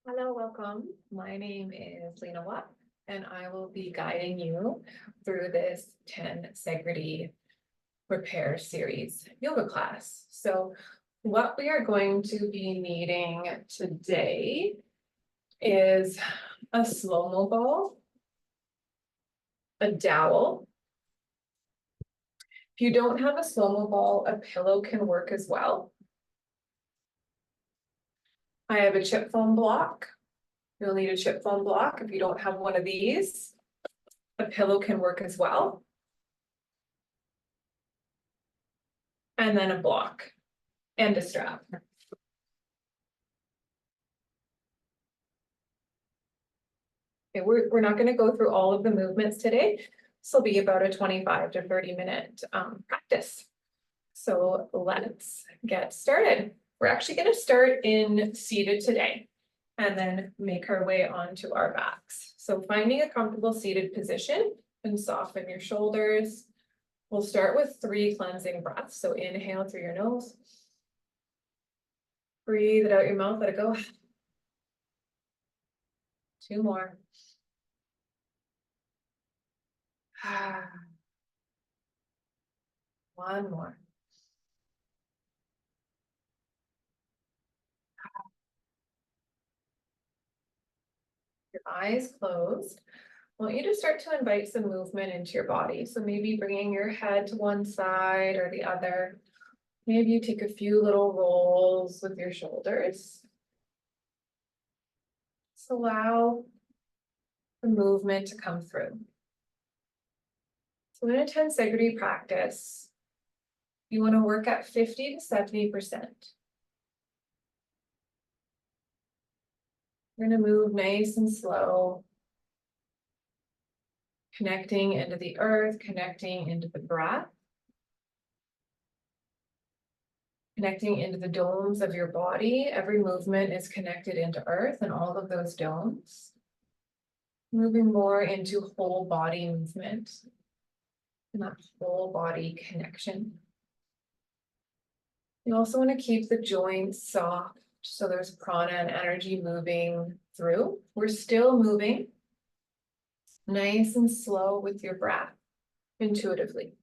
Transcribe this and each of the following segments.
Hello, welcome. My name is Lena and I will be guiding you through this Tensegrity repair series yoga class. So what we are going to be needing today is a slow-mo ball, a dowel. If you don't have a slow-mo ball, a pillow can work as well. I have a chip foam block. You'll need a chip foam block. If you don't have one of these, a pillow can work as well. And then a block and a strap. Okay, we're not going to go through all of the movements today. This will be about a 25 to 30-minute practice. So let's get started. We're actually going to start in seated today and then make our way onto our backs. So finding a comfortable seated position and soften your shoulders. We'll start with 3 cleansing breaths. So inhale through your nose. Breathe it out your mouth, let it go. 2 more. One more. Your eyes closed. I want you to start to invite some movement into your body. So maybe bringing your head to one side or the other. Maybe you take a few little rolls with your shoulders. Just allow the movement to come through. So in a tensegrity practice, you want to work at 50 to 70%. You're going to move nice and slow, connecting into the earth, connecting into the breath, connecting into the domes of your body. Every movement is connected into earth and all of those domes. Moving more into whole body movement and that whole body connection. You also want to keep the joints soft so there's prana and energy moving through. We're still moving nice and slow with your breath, intuitively.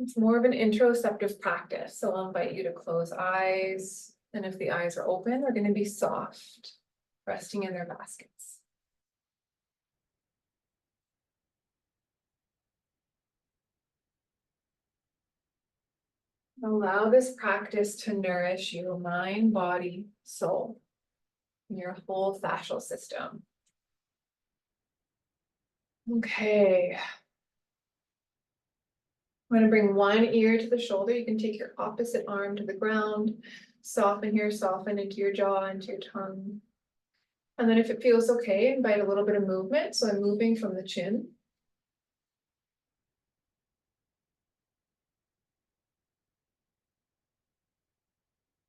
It's more of an introspective practice, so I'll invite you to close eyes, and if the eyes are open, they're going to be soft, resting in their baskets. Allow this practice to nourish your mind, body, soul, and your whole fascial system. Okay. I'm going to bring one ear to the shoulder. You can take your opposite arm to the ground. Soften here, soften into your jaw, into your tongue. And then if it feels okay, invite a little bit of movement. So I'm moving from the chin.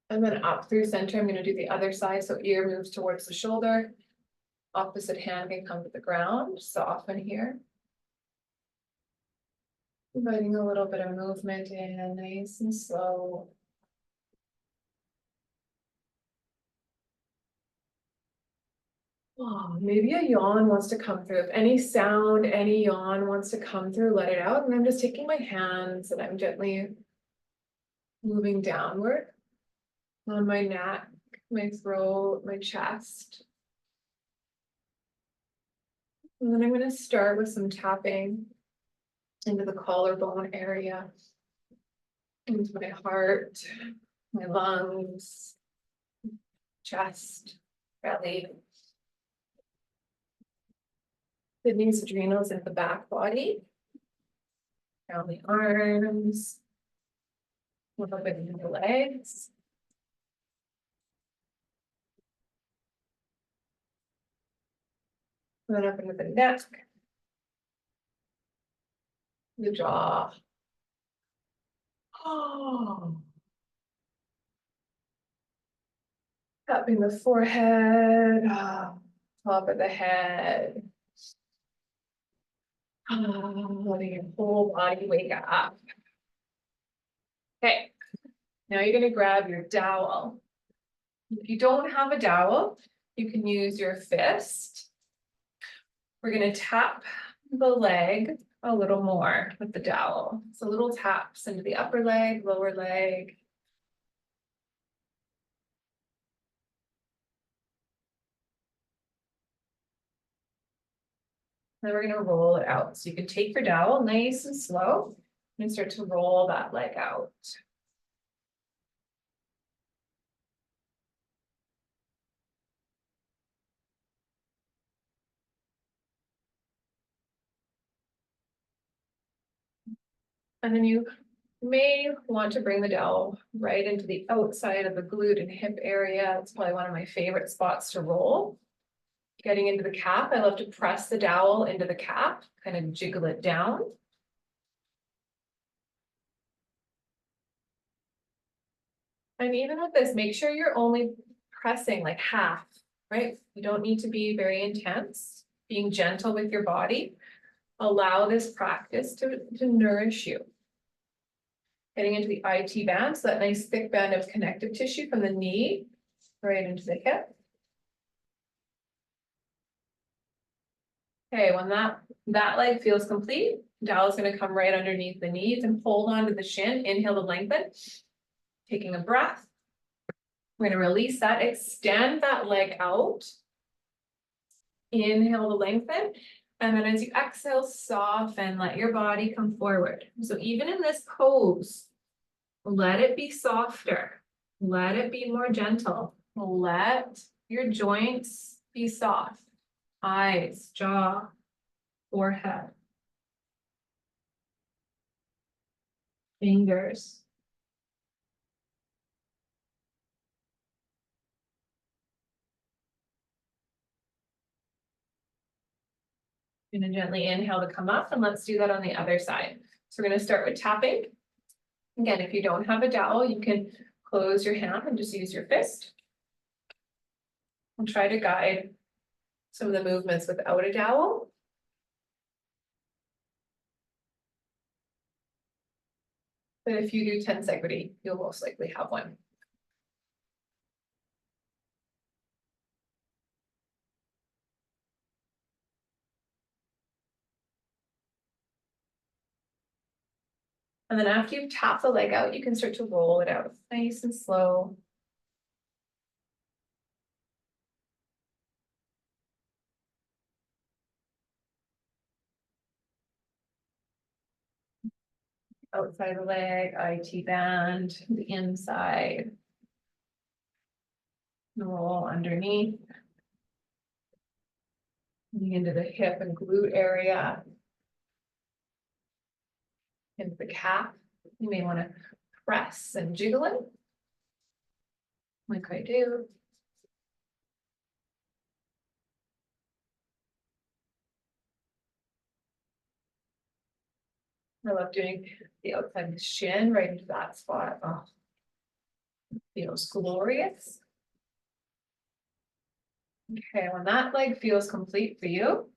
And then up through center, I'm going to do the other side. So ear moves towards the shoulder. Opposite hand can come to the ground. Soften here. Inviting a little bit of movement in, nice and slow. Oh, maybe a yawn wants to come through. If any sound, any yawn wants to come through, let it out. And I'm just taking my hands and I'm gently moving downward on my neck, my throat, my chest. And then I'm going to start with some tapping into the collarbone area, into my heart, my lungs, chest, belly, kidneys, adrenals, and the back body, down the arms, a little bit into the legs. And then up into the neck, the jaw. Oh. Tapping the forehead, top of the head. Letting your whole body wake up. Okay, now you're going to grab your dowel. If you don't have a dowel, you can use your fist. We're gonna tap the leg a little more with the dowel. So little taps into the upper leg, lower leg. Then we're gonna roll it out. So you can take your dowel nice and slow and start to roll that leg out. And then you may want to bring the dowel right into the outside of the glute and hip area. It's probably one of my favorite spots to roll. Getting into the calf, I love to press the dowel into the calf, kind of jiggle it down. And even with this, make sure you're only pressing like half, right? You don't need to be very intense, being gentle with your body. Allow this practice to nourish you. Getting into the IT band, so that nice thick band of connective tissue from the knee right into the hip. Okay, when that leg feels complete, dowel is going to come right underneath the knee. You can hold on to the shin, inhale to lengthen, taking a breath. We're going to release that, extend that leg out. Inhale to lengthen. And then as you exhale, soften, let your body come forward. So even in this pose, let it be softer. Let it be more gentle. Let your joints be soft. Eyes, jaw, forehead, fingers. You're gonna gently inhale to come up, and let's do that on the other side. So we're gonna start with tapping. Again, if you don't have a dowel, you can close your hand and just use your fist. And try to guide some of the movements without a dowel. But if you do tensegrity, you'll most likely have one. And then after you've tapped the leg out, you can start to roll it out nice and slow. Outside the leg, IT band, the inside. Roll underneath. Into the hip and glute area. Into the calf. You may want to press and jiggle it. Like I do. I love doing the outside of the shin right into that spot. Oh, feels glorious. Okay, when that leg feels complete for you, you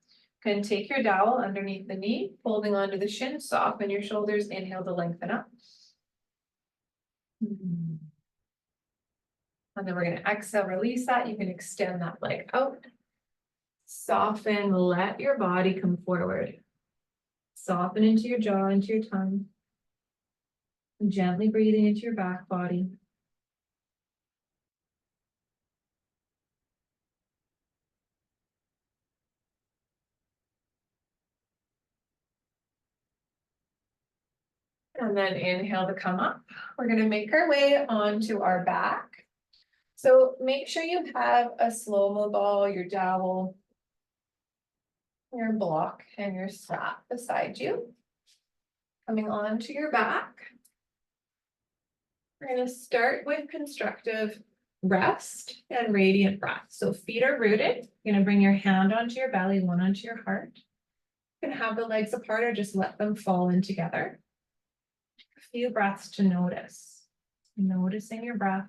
can take your dowel underneath the knee, holding onto the shin, soften your shoulders, inhale to lengthen up. And then we're going to exhale, release that. You can extend that leg out. Soften, let your body come forward. Soften into your jaw, into your tongue. And gently breathing into your back body. And then inhale to come up. We're going to make our way onto our back. So make sure you have a slow-mo ball, your dowel, your block, and your strap beside you. Coming onto your back. We're going to start with constructive rest and radiant breath. So feet are rooted. You're going to bring your hand onto your belly, one onto your heart. You can have the legs apart or just let them fall in together. A few breaths to notice. Noticing your breath.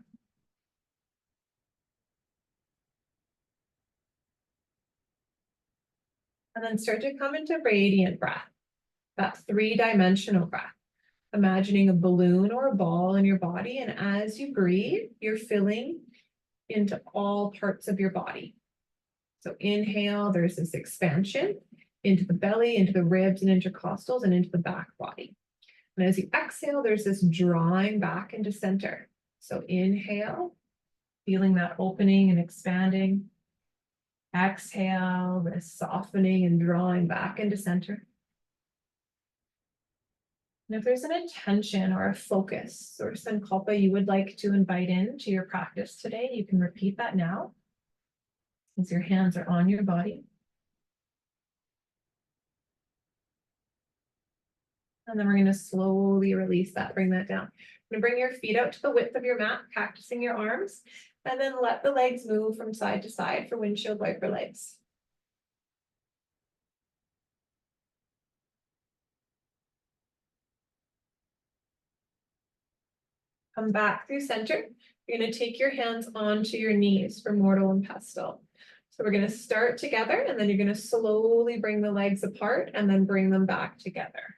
And then start to come into radiant breath, that three-dimensional breath. Imagining a balloon or a ball in your body, and as you breathe, you're filling into all parts of your body. So inhale, there's this expansion into the belly, into the ribs and intercostals, and into the back body. And as you exhale, there's this drawing back into center. So inhale, feeling that opening and expanding. Exhale, this softening and drawing back into center. And if there's an intention or a focus or sankalpa you would like to invite into your practice today, you can repeat that now as your hands are on your body. And then we're going to slowly release that, bring that down. You're going to bring your feet out to the width of your mat, practicing your arms, and then let the legs move from side to side for windshield wiper legs. Come back through center. You're going to take your hands onto your knees for mortal and pestle. So we're going to start together, and then you're going to slowly bring the legs apart and then bring them back together.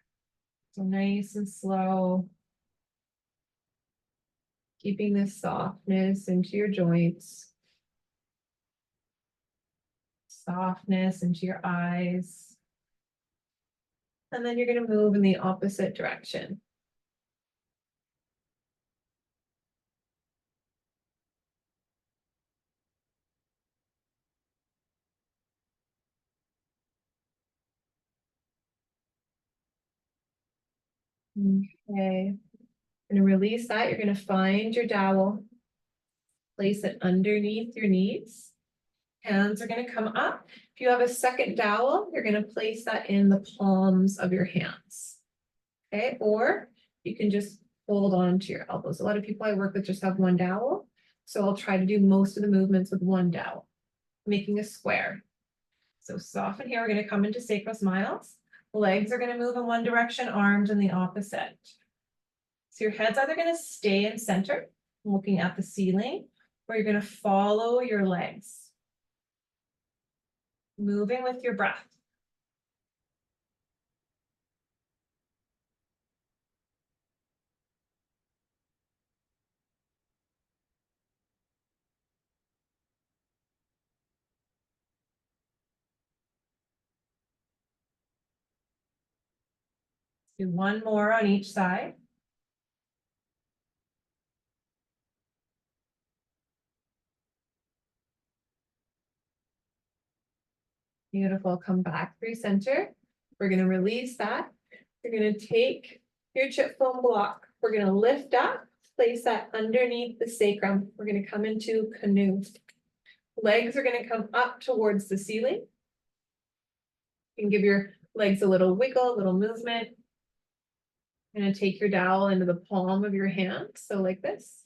So nice and slow. Keeping this softness into your joints. Softness into your eyes. And then you're going to move in the opposite direction. Okay. Going to release that. You're going to find your dowel. Place it underneath your knees. Hands are going to come up. If you have a second dowel, you're going to place that in the palms of your hands. Okay, or you can just hold on to your elbows. A lot of people I work with just have one dowel. So I'll try to do most of the movements with one dowel, making a square. So soften here. We're going to come into sacral smiles. Legs are going to move in one direction, arms in the opposite. So your head's either going to stay in center, looking at the ceiling, or you're going to follow your legs. Moving with your breath. Do one more on each side. Beautiful. Come back through center. We're going to release that. You're going to take your chip foam block. We're going to lift up, place that underneath the sacrum. We're going to come into canoe. Legs are going to come up towards the ceiling. You can give your legs a little wiggle, a little movement. You're going to take your dowel into the palm of your hand. So like this.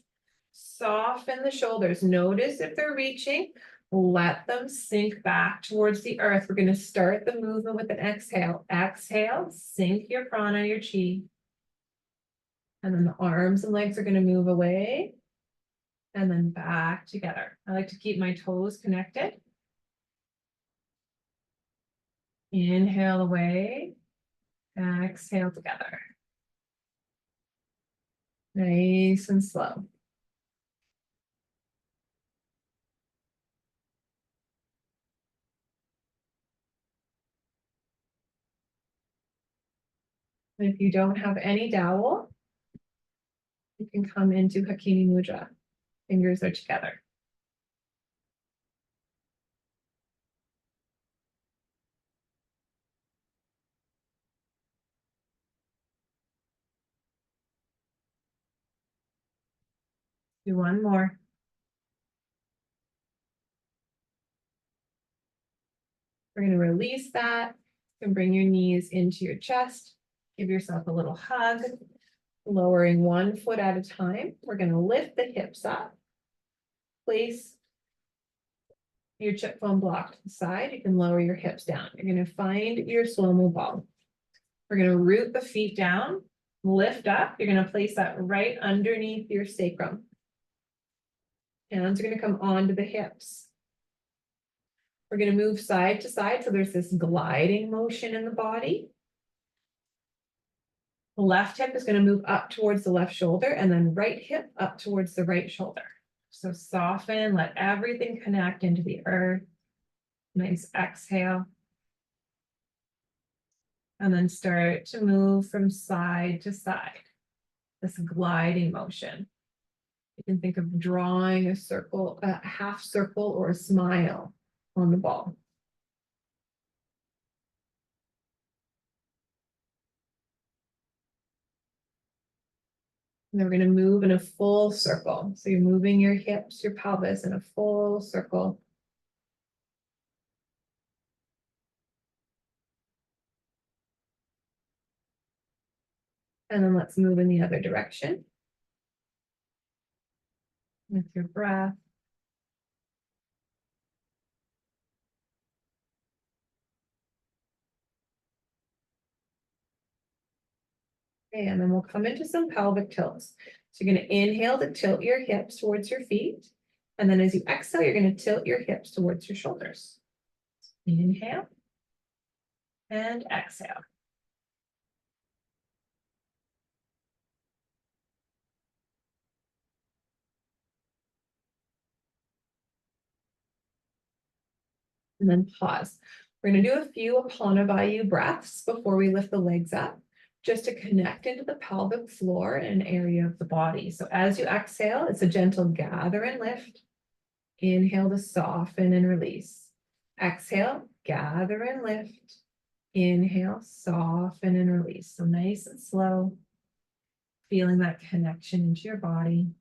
Soften the shoulders. Notice if they're reaching. Let them sink back towards the earth. We're going to start the movement with an exhale. Exhale, sink your prana, your chi. And then the arms and legs are going to move away. And then back together. I like to keep my toes connected. Inhale away. Exhale together. Nice and slow. And if you don't have any dowel, you can come into Hakini Mudra. Fingers are together. Do one more. We're going to release that and bring your knees into your chest. Give yourself a little hug, lowering one foot at a time. We're going to lift the hips up. Place your chip foam block to the side. You can lower your hips down. You're going to find your slow-mo ball. We're going to root the feet down, lift up. You're going to place that right underneath your sacrum. Hands are going to come onto the hips. We're going to move side to side. So there's this gliding motion in the body. The left hip is going to move up towards the left shoulder, and then right hip up towards the right shoulder. So soften, let everything connect into the earth. Nice exhale. And then start to move from side to side. This gliding motion. You can think of drawing a circle, a half circle or a smile on the ball. And then we're going to move in a full circle. So you're moving your hips, your pelvis in a full circle. And then let's move in the other direction with your breath. Okay, and then we'll come into some pelvic tilts. So you're going to inhale to tilt your hips towards your feet. And then as you exhale, you're going to tilt your hips towards your shoulders. Inhale and exhale. And then pause. We're going to do a few Apanavayu breaths before we lift the legs up, just to connect into the pelvic floor and an area of the body. So as you exhale, it's a gentle gather and lift. Inhale to soften and release. Exhale, gather and lift. Inhale, soften and release. So nice and slow, feeling that connection into your body.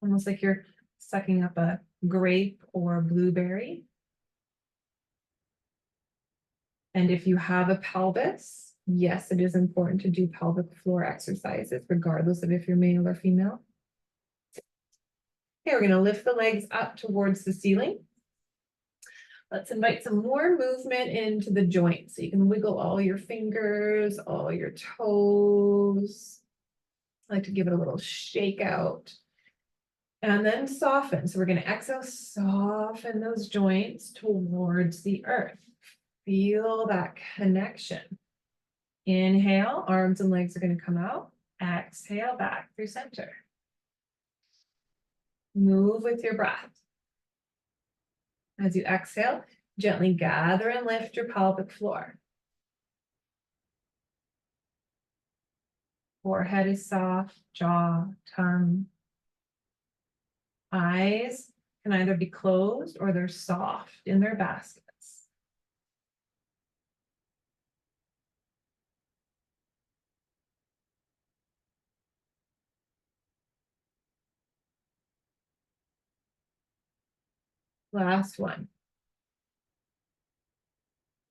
Almost like you're sucking up a grape or a blueberry. And if you have a pelvis, yes, it is important to do pelvic floor exercises, regardless of if you're male or female. Okay, we're going to lift the legs up towards the ceiling. Let's invite some more movement into the joints. So you can wiggle all your fingers, all your toes. I like to give it a little shake out. And then soften. So we're going to exhale, soften those joints towards the earth. Feel that connection. Inhale, arms and legs are going to come out. Exhale, back through center. Move with your breath. As you exhale, gently gather and lift your pelvic floor. Forehead is soft, jaw, tongue. Eyes can either be closed or they're soft in their baskets. Last one.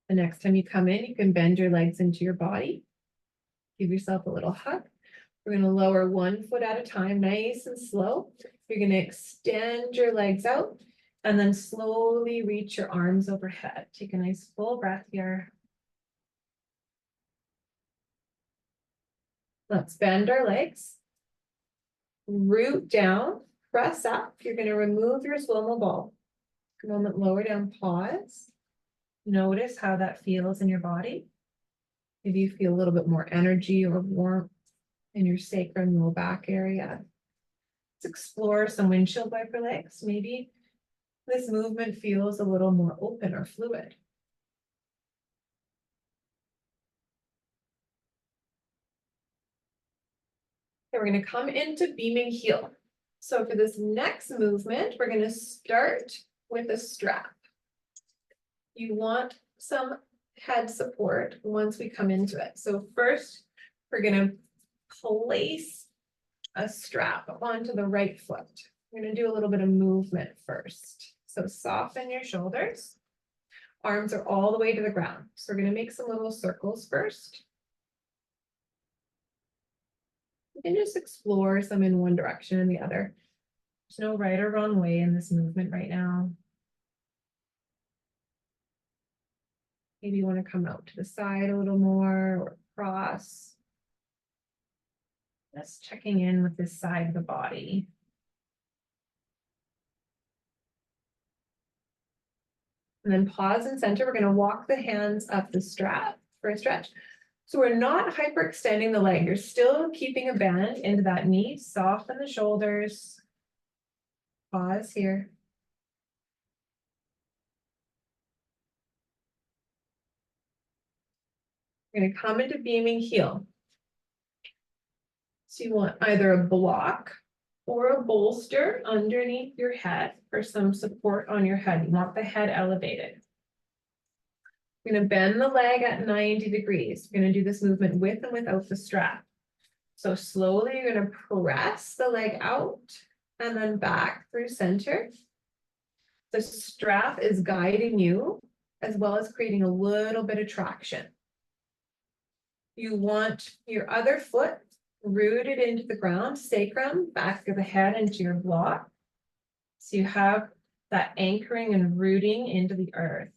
The next time you come in, you can bend your legs into your body. Give yourself a little hug. We're going to lower 1 foot at a time, nice and slow. You're going to extend your legs out and then slowly reach your arms overhead. Take a nice full breath here. Let's bend our legs. Root down, press up. You're going to remove your slow-mo ball. A moment, lower down, pause. Notice how that feels in your body. Maybe you feel a little bit more energy or warmth in your sacrum, low back area. Let's explore some windshield wiper legs. Maybe this movement feels a little more open or fluid. Okay, we're going to come into beaming heel. So for this next movement, we're going to start with a strap. You want some head support once we come into it. So first, we're going to place a strap onto the right foot. We're going to do a little bit of movement first. So soften your shoulders. Arms are all the way to the ground. So we're going to make some little circles first. You can just explore some in one direction and the other. There's no right or wrong way in this movement right now. Maybe you want to come out to the side a little more or across. Just checking in with this side of the body. And then pause and center. We're going to walk the hands up the strap for a stretch. So we're not hyperextending the leg. You're still keeping a bend into that knee, soften the shoulders. Pause here. You're going to come into beaming heel. So you want either a block or a bolster underneath your head for some support on your head. You want the head elevated. You're going to bend the leg at 90 degrees. You're going to do this movement with and without the strap. So slowly you're going to press the leg out and then back through center. The strap is guiding you as well as creating a little bit of traction. You want your other foot rooted into the ground, sacrum, back of the head into your block. So you have that anchoring and rooting into the earth.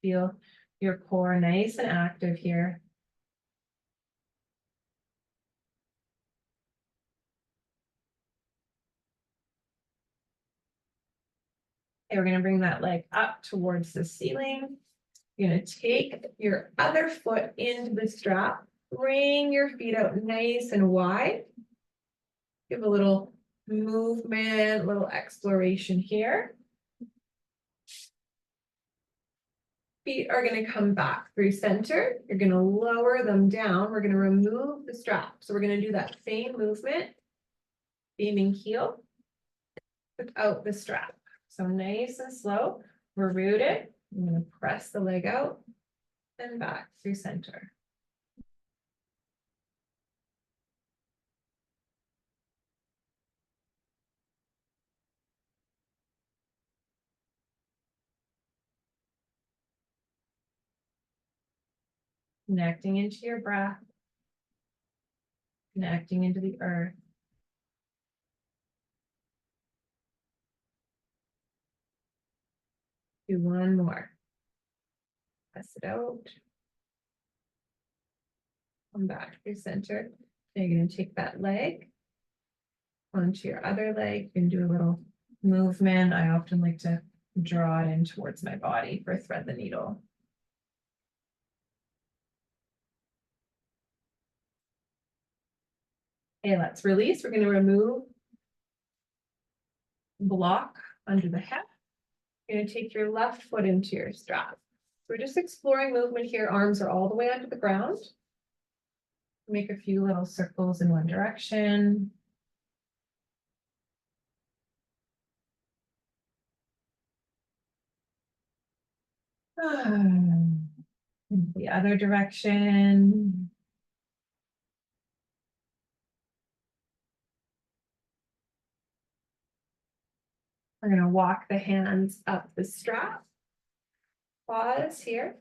Feel your core nice and active here. Okay, we're going to bring that leg up towards the ceiling. You're going to take your other foot into the strap. Bring your feet out nice and wide. Give a little movement, little exploration here. Feet are going to come back through center. You're going to lower them down. We're going to remove the strap. So we're going to do that same movement, beaming heel, without the strap. So nice and slow. We're rooted. I'm going to press the leg out and back through center. Connecting into your breath, connecting into the earth. Do one more. Press it out. Come back through center. Now you're going to take that leg onto your other leg and do a little movement. I often like to draw it in towards my body for thread the needle. Okay, let's release. We're going to remove block under the hip. You're going to take your left foot into your strap. We're just exploring movement here. Arms are all the way under the ground. Make a few little circles in one direction. The other direction. We're going to walk the hands up the strap. Pause here,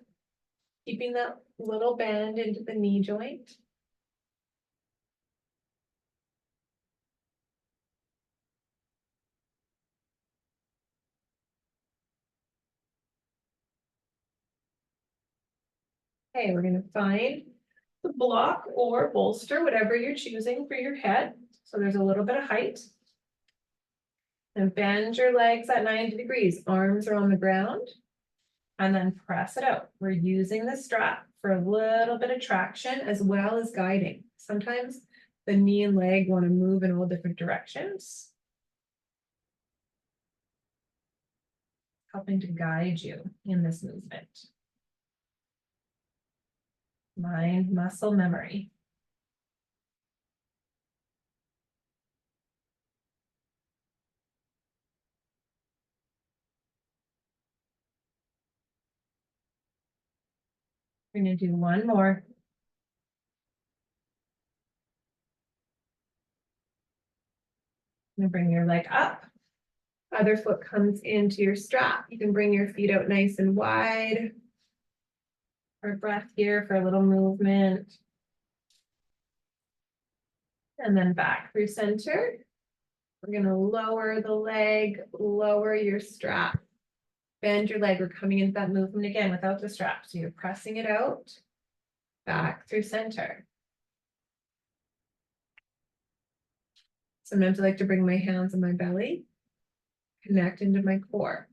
keeping that little bend into the knee joint. Okay, we're going to find the block or bolster, whatever you're choosing for your head. So there's a little bit of height. And bend your legs at 90 degrees. Arms are on the ground. And then press it out. We're using the strap for a little bit of traction as well as guiding. Sometimes the knee and leg want to move in all different directions. Helping to guide you in this movement. Mind, muscle memory. We're going to do one more. You're going to bring your leg up. Other foot comes into your strap. You can bring your feet out nice and wide. Our breath here for a little movement. And then back through center. We're going to lower the leg, lower your strap. Bend your leg. We're coming into that movement again without the strap. So you're pressing it out, back through center. Sometimes I like to bring my hands on my belly, connect into my core.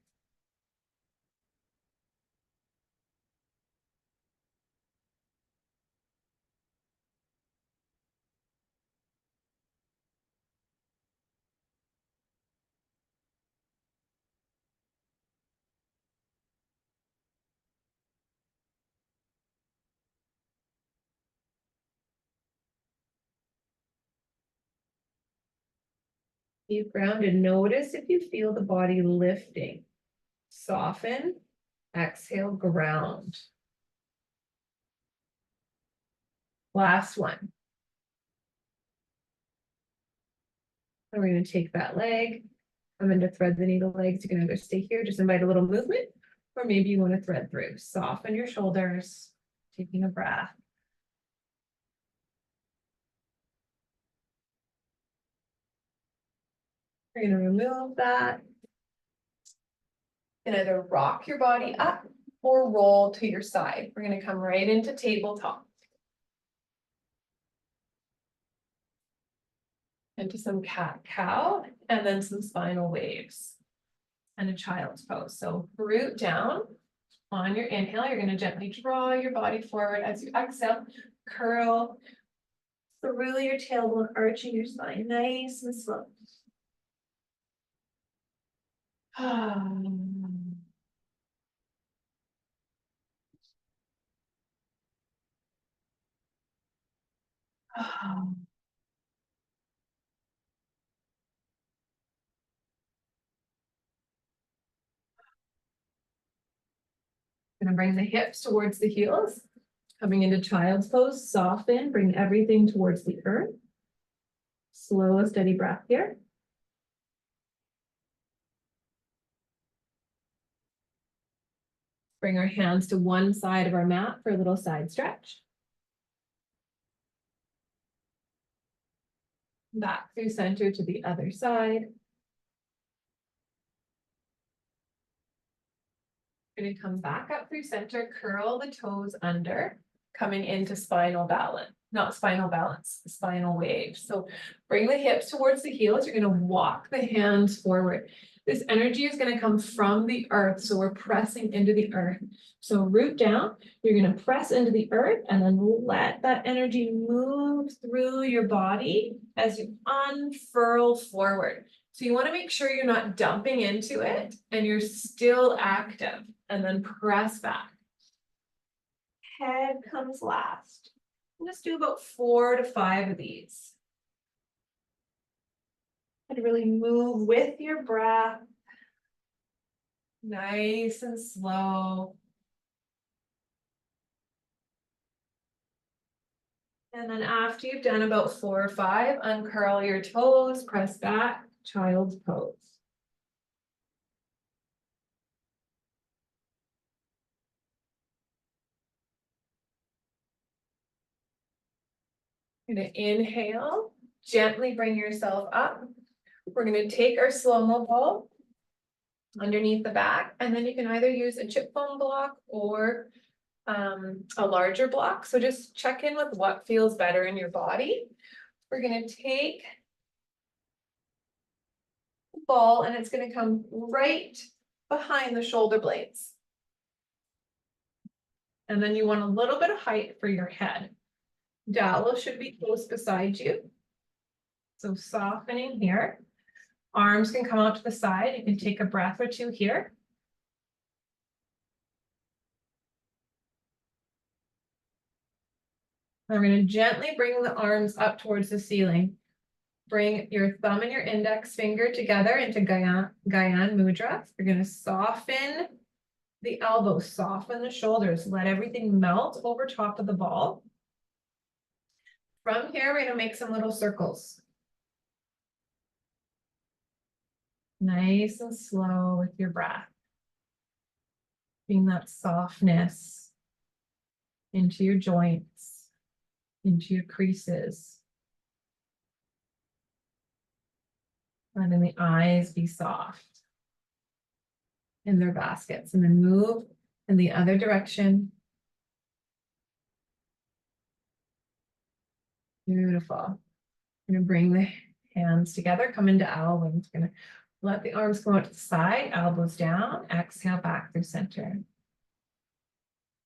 Keep grounded. Notice if you feel the body lifting. Soften. Exhale, ground. Last one. And we're going to take that leg. I'm going to thread the needle legs. You can either stay here, just invite a little movement, or maybe you want to thread through. Soften your shoulders, taking a breath. We're going to remove that. And either rock your body up or roll to your side. We're going to come right into tabletop. Into some cat-cow, and then some spinal waves. And a child's pose. So root down. On your inhale, you're going to gently draw your body forward. As you exhale, curl through your tailbone, arching your spine nice and slow. Gonna bring the hips towards the heels. Coming into child's pose, soften, bring everything towards the earth. Slow, steady breath here. Bring our hands to one side of our mat for a little side stretch. Back through center to the other side. Going to come back up through center, curl the toes under, coming into spinal balance, not spinal balance, spinal wave. So bring the hips towards the heels. You're going to walk the hands forward. This energy is going to come from the earth. So we're pressing into the earth. So root down, you're going to press into the earth and then let that energy move through your body as you unfurl forward. So you want to make sure you're not dumping into it and you're still active, and then press back. Head comes last. Let's do about 4 to 5 of these. And really move with your breath. Nice and slow. And then after you've done about 4 or 5, uncurl your toes, press back, child's pose. You're going to inhale, gently bring yourself up. We're going to take our slow-mo ball underneath the back, and then you can either use a chip foam block or a larger block. So just check in with what feels better in your body. We're going to take the ball and it's going to come right behind the shoulder blades. And then you want a little bit of height for your head. Dowel should be close beside you. So softening here. Arms can come out to the side. You can take a breath or two here. I'm going to gently bring the arms up towards the ceiling. Bring your thumb and your index finger together into Gyan Mudra. You're going to soften the elbows, soften the shoulders, let everything melt over top of the ball. From here, we're going to make some little circles. Nice and slow with your breath. Bring that softness into your joints, into your creases. Letting the eyes be soft in their baskets, and then move in the other direction. Beautiful. I'm going to bring the hands together, come into owl wings. Going to let the arms go out to the side, elbows down, exhale back through center.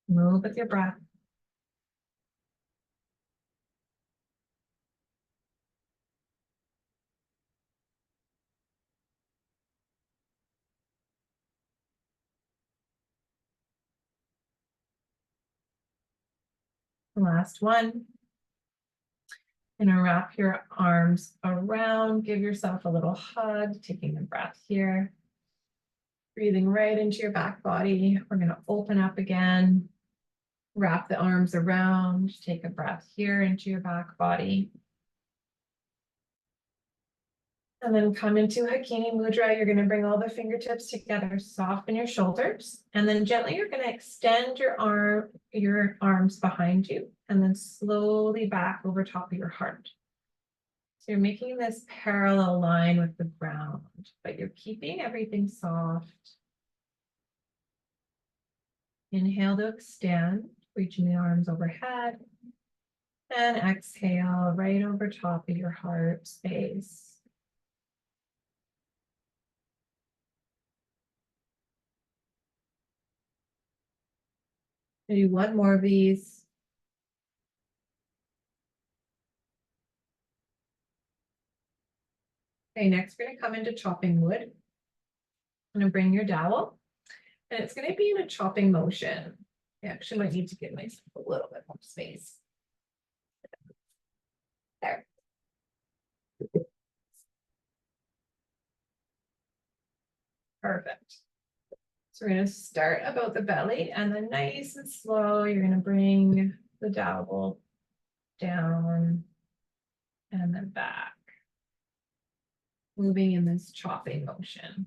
Move with your breath. Last one. Gonna wrap your arms around, give yourself a little hug, taking a breath here. Breathing right into your back body. We're gonna open up again. Wrap the arms around, take a breath here into your back body. And then come into Hakini Mudra. You're gonna bring all the fingertips together, soften your shoulders, and then gently you're gonna extend your arms behind you, and then slowly back over top of your heart. So you're making this parallel line with the ground, but you're keeping everything soft. Inhale to extend, reaching the arms overhead. And exhale right over top of your heart space. Do one more of these. Okay, next we're going to come into chopping wood. I'm going to bring your dowel, and it's going to be in a chopping motion. I actually might need to give myself a little bit more space. There. Perfect. So we're going to start about the belly, and then nice and slow, you're going to bring the dowel down and then back, moving in this chopping motion.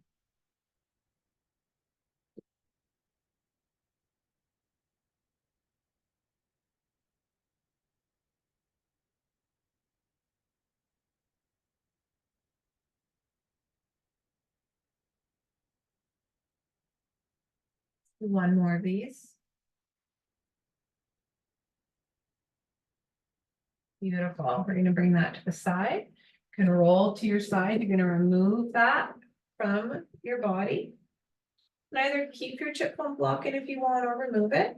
One more of these. Beautiful. We're going to bring that to the side. You're going to roll to your side. You're going to remove that from your body. And either keep your chip bone block in if you want, or remove it.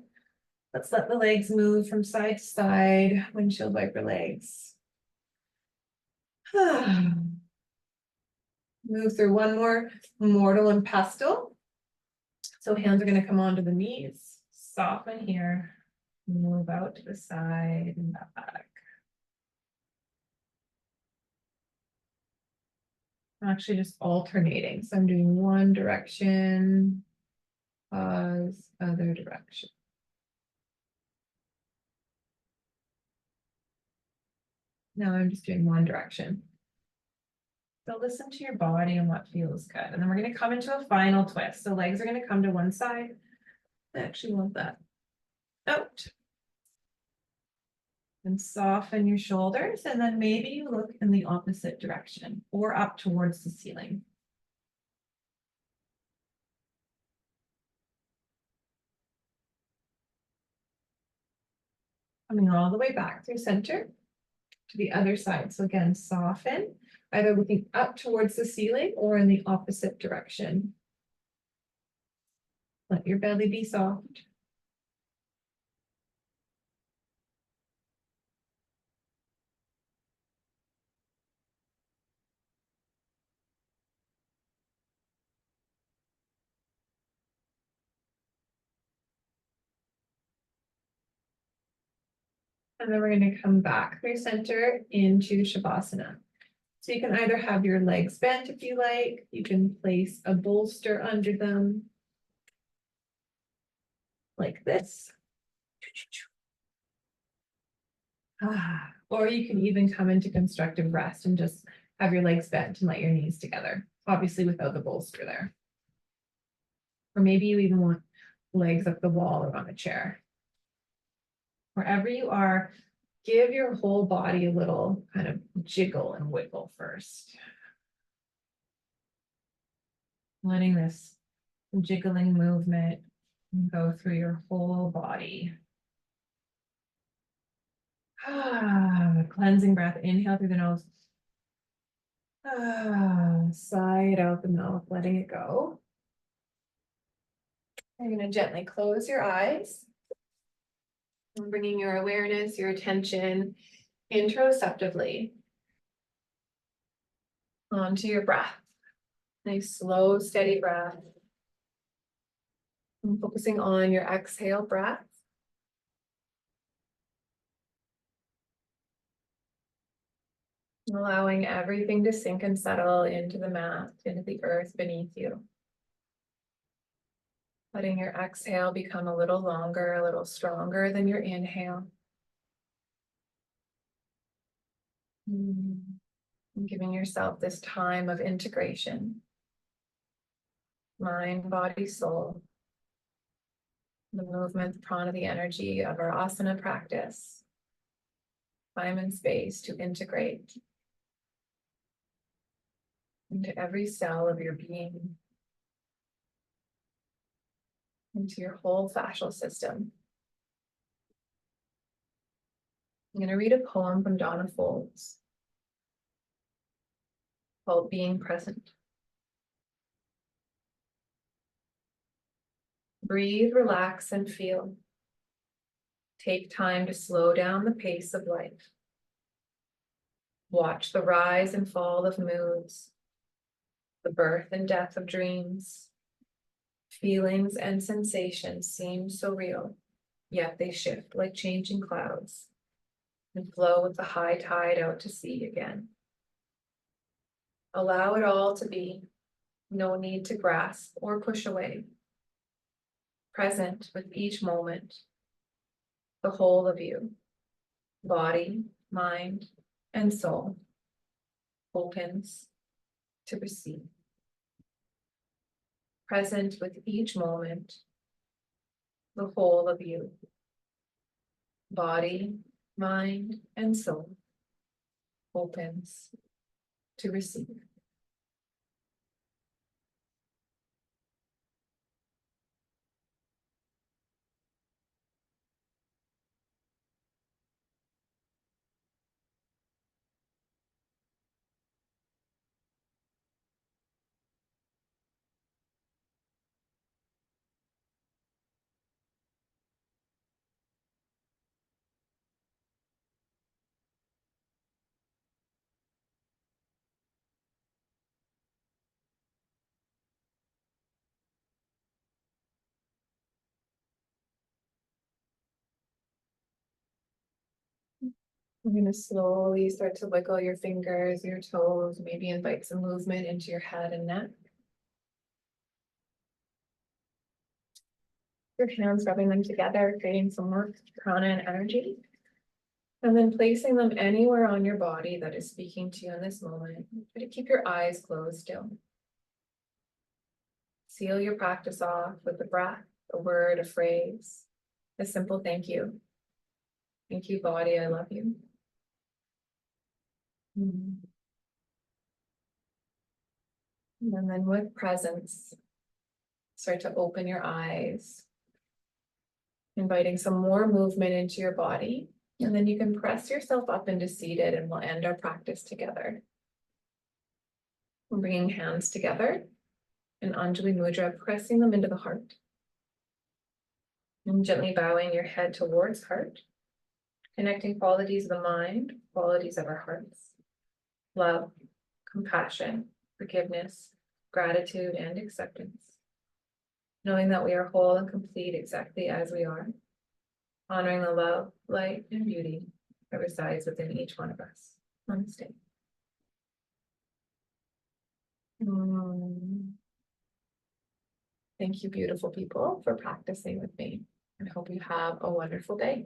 Let's let the legs move from side to side. Windshield wiper legs. Move through one more mortal and pestle. So hands are going to come onto the knees. Soften here. Move out to the side and back. I'm actually just alternating. So I'm doing one direction, pause, other direction. Now I'm just doing one direction. So listen to your body and what feels good. And then we're going to come into a final twist. So legs are going to come to one side. I actually want that out. And soften your shoulders. And then maybe you look in the opposite direction or up towards the ceiling. Coming all the way back through center to the other side. So again, soften, either looking up towards the ceiling or in the opposite direction. Let your belly be soft. And then we're going to come back through center into Shavasana. So you can either have your legs bent if you like, you can place a bolster under them like this. Or you can even come into constructive rest and just have your legs bent and let your knees together, obviously without the bolster there. Or maybe you even want legs up the wall or on a chair. Wherever you are, give your whole body a little kind of jiggle and wiggle first. Letting this jiggling movement go through your whole body. Cleansing breath. Inhale through the nose. Sigh it out the mouth, letting it go. You're going to gently close your eyes. And bringing your awareness, your attention interoceptively onto your breath. Nice, slow, steady breath. And focusing on your exhale breath. Allowing everything to sink and settle into the mat, into the earth beneath you. Letting your exhale become a little longer, a little stronger than your inhale. And giving yourself this time of integration. Mind, body, soul. The movement, the prana, the energy of our asana practice. Time and space to integrate into every cell of your being, into your whole fascial system. I'm going to read a poem from Donna Folds called Being Present. Breathe, relax, and feel. Take time to slow down the pace of life. Watch the rise and fall of moods, the birth and death of dreams. Feelings and sensations seem so real, yet they shift like changing clouds and flow with the high tide out to sea again. Allow it all to be, no need to grasp or push away. Present with each moment, the whole of you, body, mind, and soul, opens to receive. Present with each moment, the whole of you, body, mind, and soul, opens to receive. You're going to slowly start to wiggle your fingers, your toes, maybe invite some movement into your head and neck. Your hands rubbing them together, creating some more prana and energy. And then placing them anywhere on your body that is speaking to you in this moment. Try to keep your eyes closed still. Seal your practice off with a breath, a word, a phrase, a simple thank you. Thank you, body, I love you. And then with presence, start to open your eyes, inviting some more movement into your body. And then you can press yourself up into seated and we'll end our practice together. We're bringing hands together in Anjali Mudra, pressing them into the heart. And gently bowing your head towards heart, connecting qualities of the mind, qualities of our hearts. Love, compassion, forgiveness, gratitude, and acceptance. Knowing that we are whole and complete exactly as we are. Honoring the love, light, and beauty that resides within each one of us. Namaste. Thank you, beautiful people, for practicing with me. I hope you have a wonderful day.